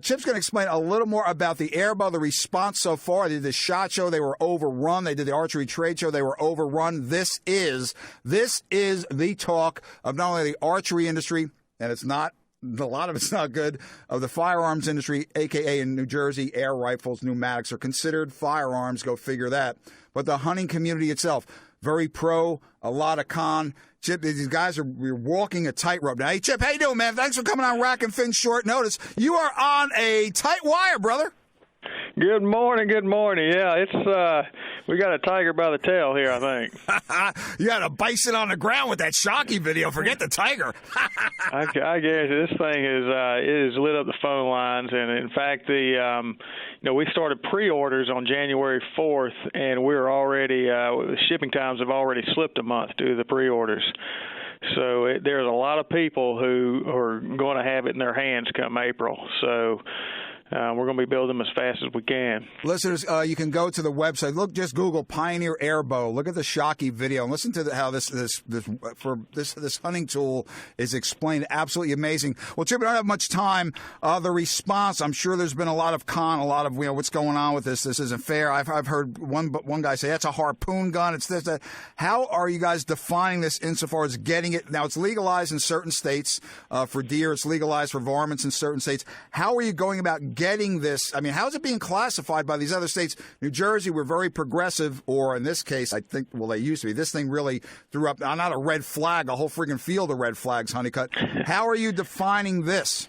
Chip's going to explain a little more about the airbow, the response so far. They did the SHOT Show. They were overrun. They did the archery trade show. They were overrun. This is the talk of not only the archery industry, and it's not, a lot of it's not good, of the firearms industry, a.k.a. in New Jersey, air rifles, pneumatics are considered firearms. Go figure that. But the hunting community itself, very pro, a lot of con. Chip, these guys are walking a tightrope now. Hey, Chip, how you doing, man? Thanks for coming on Rack and Fin short notice. You are on a tight wire, brother. Good morning. Yeah, it's we got a tiger by the tail here, I think. You got a bison on the ground with that Shockey video. Forget the tiger. I guess this thing is lit up the phone lines, and in fact, we started pre-orders on January 4th, and we're already shipping times have already slipped a month due to the pre-orders. So there's a lot of people who are going to have it in their hands come April. So. We're going to be building them as fast as we can. Listeners, you can go to the website. Just Google Pioneer Airbow. Look at the Shockey video and listen to how this hunting tool is explained. Absolutely amazing. Well, Chip, we don't have much time. The response, I'm sure there's been a lot of what's going on with this. This isn't fair. I've heard one guy say that's a harpoon gun. It's this, that. How are you guys defining this insofar as getting it? Now, it's legalized in certain states for deer. It's legalized for varmints in certain states. How are you going about getting this? I mean, how is it being classified by these other states? New Jersey, we're very progressive, or in this case, I think, well, they used to be. This thing really threw up, not a red flag, a whole friggin' field of red flags, Honeycutt. How are you defining this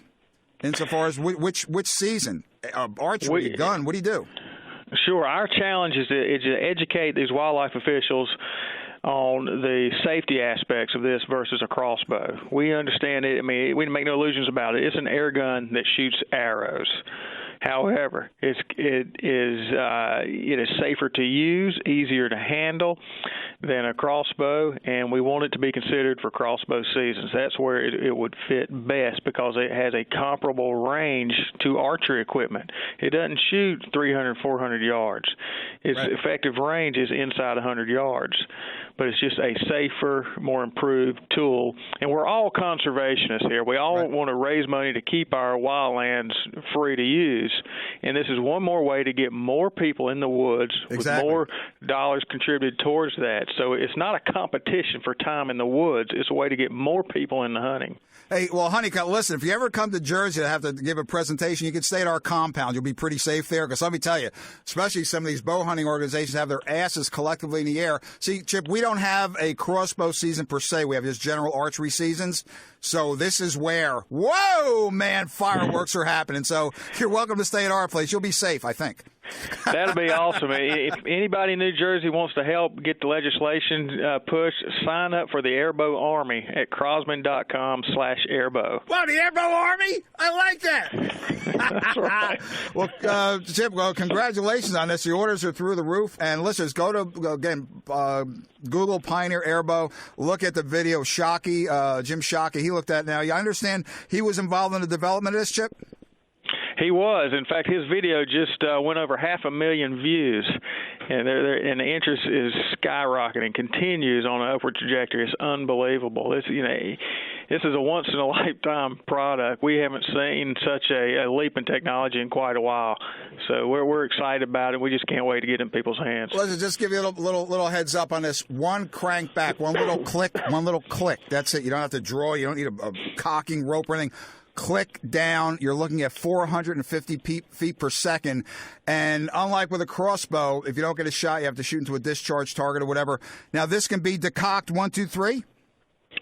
insofar as which season? Archery, gun, what do you do? Sure. Our challenge is to educate these wildlife officials on the safety aspects of this versus a crossbow. We understand it. I mean, we make no illusions about it. It's an air gun that shoots arrows. However, it is safer to use, easier to handle than a crossbow, and we want it to be considered for crossbow seasons. That's where it would fit best because it has a comparable range to archery equipment. It doesn't shoot 300, 400 yards. Its effective range is inside 100 yards, but it's just a safer, more improved tool. And we're all conservationists here. We all want to raise money to keep our wildlands free to use. And this is one more way to get more people in the woods with more dollars contributed towards that. So it's not a competition for time in the woods. It's a way to get more people into hunting. Hey, well, Honeycutt, listen, if you ever come to Jersey to have to give a presentation, you can stay at our compound. You'll be pretty safe there because let me tell you, especially some of these bow hunting organizations have their asses collectively in the air. See, Chip, we don't have a crossbow season per se. We have just general archery seasons. So this is where, whoa, man, fireworks are happening. So you're welcome to stay at our place. You'll be safe, I think. That'll be awesome. If anybody in New Jersey wants to help get the legislation pushed, sign up for the Airbow Army at crosman.com/airbow. Wow, the Airbow Army? I like that. That's right. Well, Chip, congratulations on this. The orders are through the roof. And listeners, go to, again, Google Pioneer Airbow. Look at the video. Shockey, Jim Shockey, he looked at it now. I understand he was involved in the development of this, Chip? He was. In fact, his video just went over 500,000 views, and and the interest is skyrocketing, continues on an upward trajectory. It's unbelievable. This is a once-in-a-lifetime product. We haven't seen such a leap in technology in quite a while, so we're excited about it. We just can't wait to get it in people's hands. Let's just give you a little heads up on this. One crank back, one little click, one little click. That's it. You don't have to draw. You don't need a cocking rope or anything. Click down. You're looking at 450 feet per second. And unlike with a crossbow, if you don't get a shot, you have to shoot into a discharge target or whatever. Now, this can be decocked 1, 2, 3.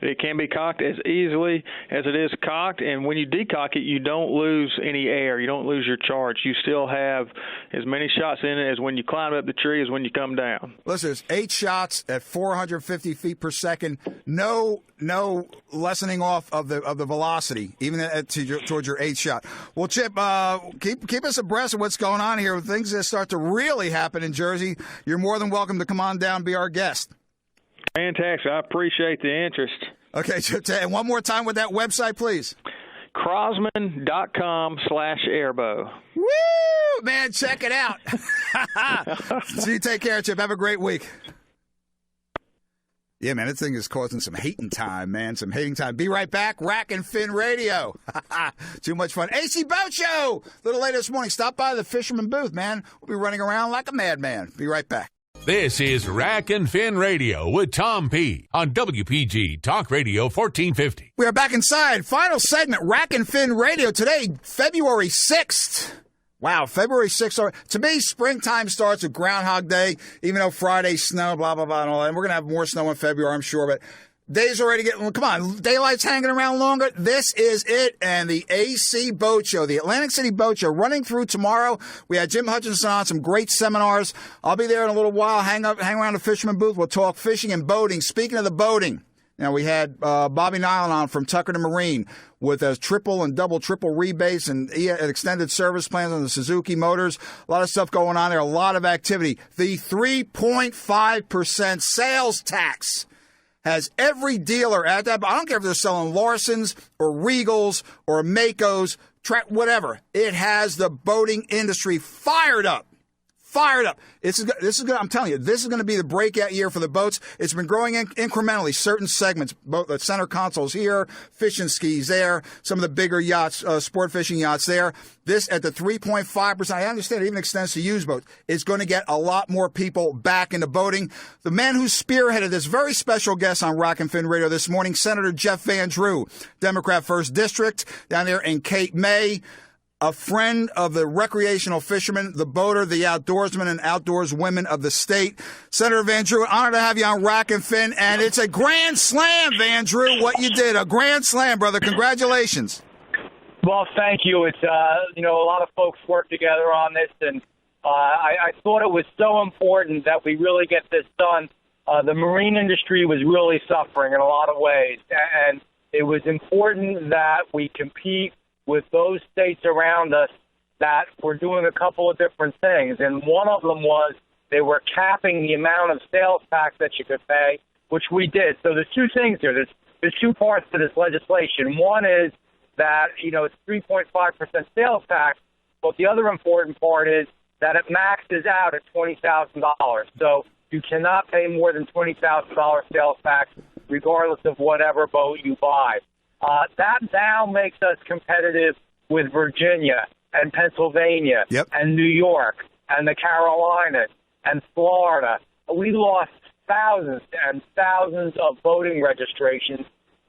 It can be cocked as easily as it is cocked, and when you decock it, you don't lose any air. You don't lose your charge. You still have as many shots in it as when you climb up the tree as when you come down. Listen, there's 8 shots at 450 feet per second. No lessening off of the velocity, even towards your 8 shot. Well, Chip, keep us abreast of what's going on here. When things that start to really happen in Jersey, you're more than welcome to come on down and be our guest. Fantastic. I appreciate the interest. Okay, and one more time with that website, please. Crosman.com/airbow. Woo! Man, check it out. So you take care, Chip. Have a great week. Yeah, man, this thing is causing some hating time, man. Some hating time. Be right back. Rack and Fin Radio. Too much fun. AC Boat Show. A little later this morning. Stop by the Fisherman booth, man. We'll be running around like a madman. Be right back. This is Rack and Fin Radio with Tom P. on WPG Talk Radio 1450. We are back inside. Final segment, Rack and Fin Radio. Today, February 6th. Wow, February 6th. To me, springtime starts with Groundhog Day, even though Friday snow, blah, blah, blah, and all that. And we're going to have more snow in February, I'm sure, but days already getting, come on, daylight's hanging around longer. This is it. And the AC Boat Show, the Atlantic City Boat Show, running through tomorrow. We had Jim Hutchinson on, some great seminars. I'll be there in a little while. Hang around the Fisherman booth. We'll talk fishing and boating. Speaking of the boating, now we had Bobby Nyland on from Tucker to Marine with triple and triple rebates and extended service plans on the Suzuki motors. A lot of stuff going on there, a lot of activity. The 3.5% sales tax has every dealer at that. I don't care if they're selling Larson's or Regals or Makos, whatever. It has the boating industry fired up. This is good. I'm telling you, this is going to be the breakout year for the boats. It's been growing incrementally. Certain segments, both the center consoles here, fish and skis there, some of the bigger yachts, sport fishing yachts there. This at the 3.5%. I understand it even extends to used boats. It's going to get a lot more people back into boating. The man who spearheaded this very special guest on Rock and Fin Radio this morning, Senator Jeff Van Drew, Democrat 1st District, down there in Cape May. A friend of the recreational fishermen, the boater, the outdoorsmen, and outdoors women of the state. Senator Van Drew, honored to have you on Rack and Fin, and it's a grand slam, Van Drew, what you did. A grand slam, brother. Congratulations. Well, thank you. It's, a lot of folks work together on this, and I thought it was so important that we really get this done. The marine industry was really suffering in a lot of ways, and it was important that we compete with those states around us that were doing a couple of different things. And one of them was they were capping the amount of sales tax that you could pay, which we did. So there's two things here. There's two parts to this legislation. One is that, it's 3.5% sales tax, but the other important part is that it maxes out at $20,000. So you cannot pay more than $20,000 sales tax regardless of whatever boat you buy. That now makes us competitive with Virginia and Pennsylvania and New York and the Carolinas and Florida. We lost thousands and thousands of boating registrations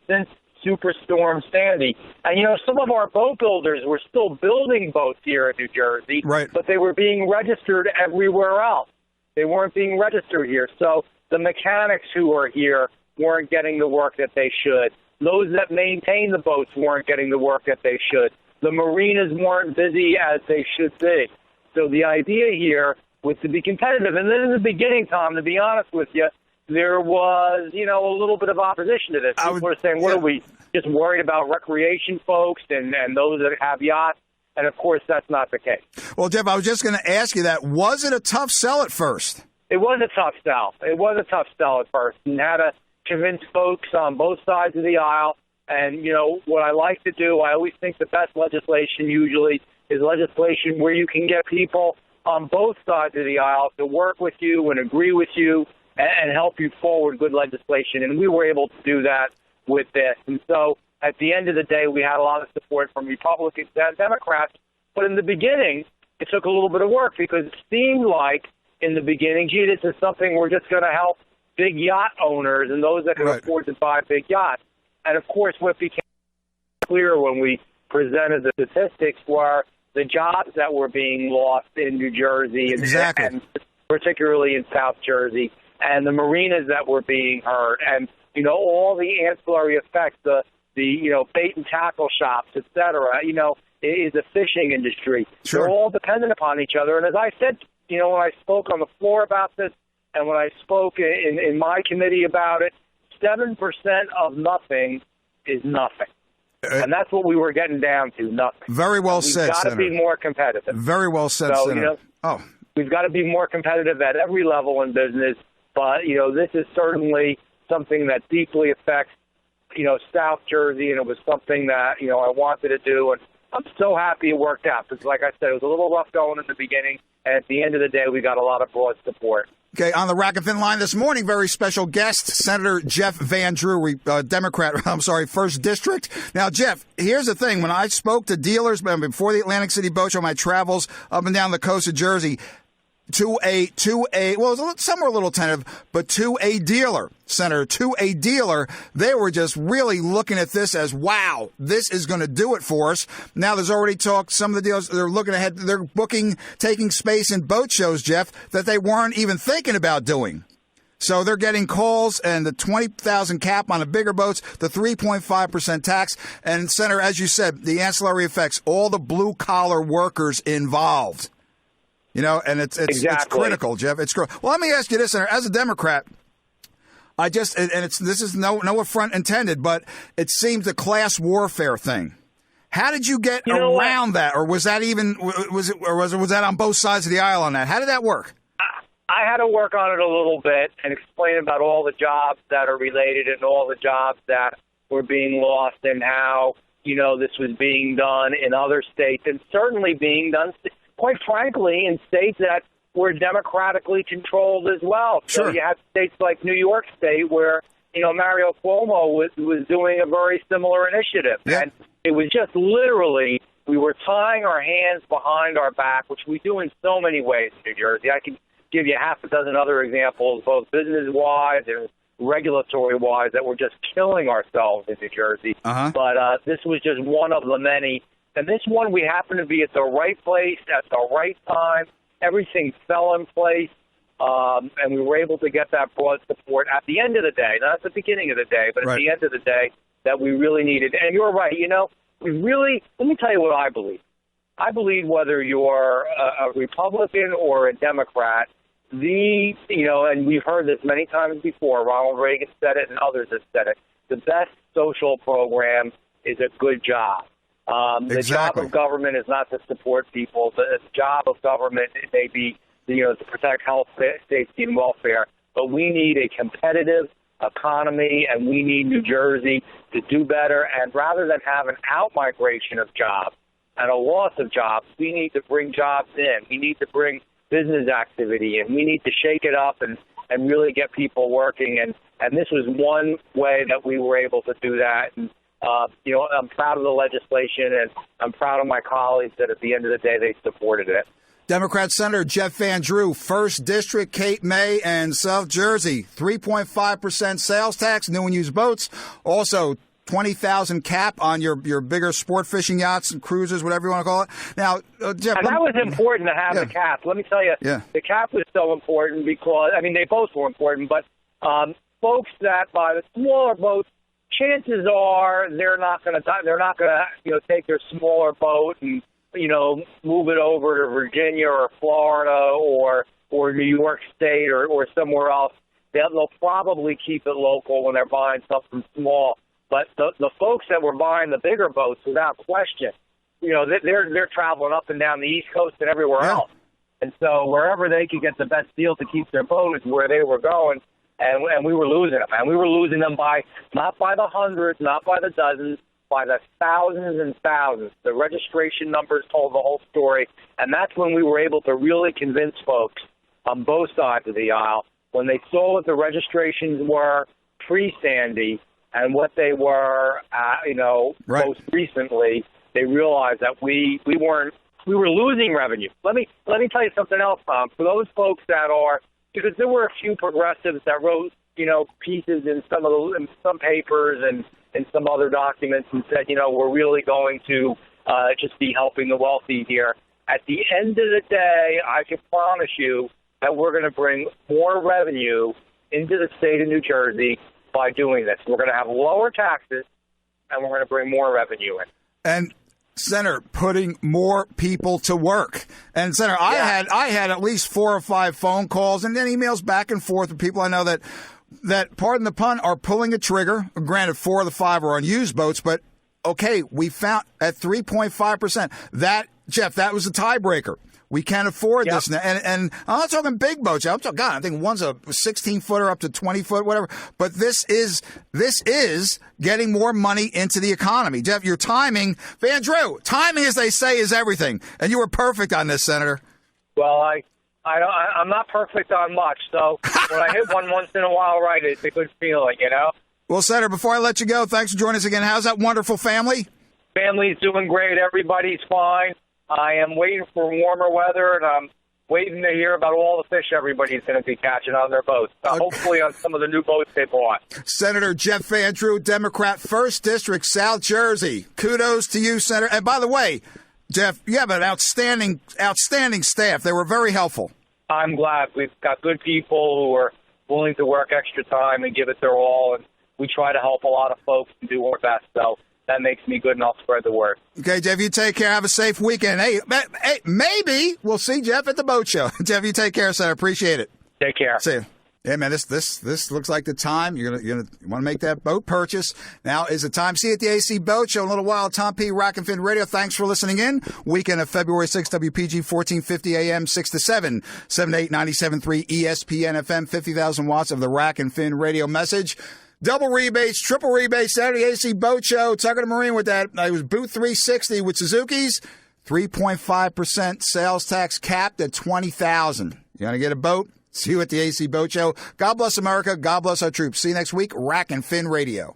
since Superstorm Sandy. And, some of our boat builders were still building boats here in New Jersey, but they were being registered everywhere else. They weren't being registered here. So the mechanics who are here weren't getting the work that they should. Those that maintain the boats weren't getting the work that they should. The marinas weren't busy as they should be. So the idea here was to be competitive. And then in the beginning, Tom, to be honest with you, there was, a little bit of opposition to this. People were saying, what are we, just worried about recreation folks and those that have yachts? And, of course, that's not the case. Well, Jeff, I was just going to ask you that. Was it a tough sell at first? It was a tough sell. It was a tough sell at first. And had to convince folks on both sides of the aisle. And, what I like to do, I always think the best legislation usually is legislation where you can get people on both sides of the aisle to work with you and agree with you and help you forward good legislation. And we were able to do that with this. And so at the end of the day, we had a lot of support from Republicans and Democrats. But in the beginning, it took a little bit of work because it seemed like in the beginning, gee, this is something we're just going to help big yacht owners and those that can afford to buy big yachts. And, of course, what became clear when we presented the statistics were the jobs that were being lost in New Jersey and particularly in South Jersey, and the marinas that were being hurt, and, you know, all the ancillary effects, the you know, bait and tackle shops, et cetera, you know, is the fishing industry. Sure. They're all dependent upon each other. And as I said, you know, when I spoke on the floor about this and when I spoke in my committee about it, 7% of nothing is nothing. And that's what we were getting down to, nothing. Very well said, We've got to Senator. be more competitive. Very well said, so, Senator. You know, oh. We've got to be more competitive at every level in business. But, you know, this is certainly something that deeply affects, you know, South Jersey, and it was something that, you know, I wanted to do. And I'm so happy it worked out because, like I said, it was a little rough going in the beginning. And at the end of the day, we got a lot of broad support. Okay, on the Rack and Fin line this morning, very special guest, Senator Jeff Van Drew, Democrat, 1st District. Now, Jeff, here's the thing. When I spoke to dealers before the Atlantic City Boat Show, my travels up and down the coast of Jersey, well, some were a little tentative, but to a dealer, Senator, to a dealer, they were just really looking at this as, wow, this is going to do it for us. Now there's already talk, some of the dealers, they're looking ahead, they're taking space in boat shows, Jeff, that they weren't even thinking about doing. So they're getting calls, and the 20,000 cap on the bigger boats, the 3.5% tax, and Senator, as you said, the ancillary effects, all the blue-collar workers involved. You know, and it's critical, Jeff. It's critical. Well, let me ask you this, Senator. As a Democrat, this is no affront intended, but it seems a class warfare thing. How did you get around that, or was that was that on both sides of the aisle on that? How did that work? I had to work on it a little bit and explain about all the jobs that are related and all the jobs that were being lost and how, you know, this was being done in other states and certainly being done, quite frankly, in states that were democratically controlled as well. Sure. So you have states like New York State where, you know, Mario Cuomo was doing a very similar initiative. Yeah. And it was just literally, we were tying our hands behind our back, which we do in so many ways in New Jersey. I can give you half a dozen other examples, both business-wise and regulatory-wise, that we're just killing ourselves in New Jersey. Uh-huh. But this was just one of the many. And this one, we happened to be at the right place at the right time. Everything fell in place, and we were able to get that broad support at the end of the day, not at the beginning of the day, but at the end of the day that we really needed. And you're right, you know, let me tell you what I believe. I believe whether you're a Republican or a Democrat, and we've heard this many times before, Ronald Reagan said it and others have said it, the best social program is a good job. The job of government is not to support people. The job of government may be, you know, to protect health, safety, and welfare. But we need a competitive economy, and we need New Jersey to do better. And rather than have an out-migration of jobs and a loss of jobs, we need to bring jobs in. We need to bring business activity, and we need to shake it up and really get people working. And this was one way that we were able to do that. And, you know, I'm proud of the legislation, and I'm proud of my colleagues that at the end of the day they supported it. Democrat Senator Jeff Van Drew, 1st District, Cape May, and South Jersey. 3.5% sales tax, new and used boats. Also, 20,000 cap on your bigger sport fishing yachts and cruisers, whatever you want to call it. Now, Jeff, and that was important to have the cap. Let me tell you, the cap was so important because, I mean, they both were important, but folks that buy the smaller boats, chances are they're not going to you know, take their smaller boat and, you know, move it over to Virginia or Florida or New York State or somewhere else. They'll probably keep it local when they're buying something small. But the folks that were buying the bigger boats, without question, you know, they're traveling up and down the East Coast and everywhere else. And so wherever they could get the best deal to keep their boat is where they were going. And we were losing them. And we were losing them not by the hundreds, not by the dozens, by the thousands and thousands. The registration numbers told the whole story, and that's when we were able to really convince folks on both sides of the aisle when they saw what the registrations were pre-Sandy and what they were, right. most recently. They realized that we were losing revenue. Let me tell you something else, Tom. For those folks that are, because there were a few progressives that wrote, pieces in some papers and in some other documents and said, we're really going to just be helping the wealthy here. At the end of the day, I can promise you that we're going to bring more revenue into the state of New Jersey by doing this. We're going to have lower taxes, and we're going to bring more revenue in. And Senator, putting more people to work. And Senator, Yeah. I had at least 4 or 5 phone calls and then emails back and forth with people I know that pardon the pun, are pulling a trigger. Granted, 4 of the 5 are on used boats, but okay, we found at 3.5%. That, Jeff, that was a tiebreaker. We can't afford this now. And I'm not talking big boats. I'm talking, God, I think one's a 16-footer up to 20-foot, whatever. But this is getting more money into the economy. Jeff, your timing, Van Drew, timing, as they say, is everything. And you were perfect on this, Senator. Well, I'm not perfect on much, so when I hit one once in a while right, it's a good feeling, Well, Senator, before I let you go, thanks for joining us again. How's that wonderful family? Family's doing great. Everybody's fine. I am waiting for warmer weather, and I'm waiting to hear about all the fish everybody's going to be catching on their boats. Hopefully on some of the new boats they bought. Senator Jeff Van Drew, Democrat, 1st District, South Jersey. Kudos to you, Senator. And by the way, Jeff, you have an outstanding staff. They were very helpful. I'm glad. We've got good people who are willing to work extra time and give it their all, and we try to help a lot of folks and do our best. So that makes me good, and I'll spread the word. Okay, Jeff, you take care. Have a safe weekend. Hey, maybe we'll see Jeff at the boat show. Jeff, you take care, Senator. Appreciate it. Take care. See you. Yeah, man, this looks like the time. You want to make that boat purchase. Now is the time. See you at the AC Boat Show in a little while. Tom P. Rack and Fin Radio. Thanks for listening in. Weekend of February 6th, WPG 1450 AM, 6 to 7, 7 to 8, 97.3 ESPN FM, 50,000 watts of the Rack and Fin Radio message. Double rebates, triple rebates, Saturday AC Boat Show. Tucker and Marine with that. It was Booth 360 with Suzuki's. 3.5% sales tax capped at $20,000. You want to get a boat? See you at the AC Boat Show. God bless America. God bless our troops. See you next week. Rack and Fin Radio.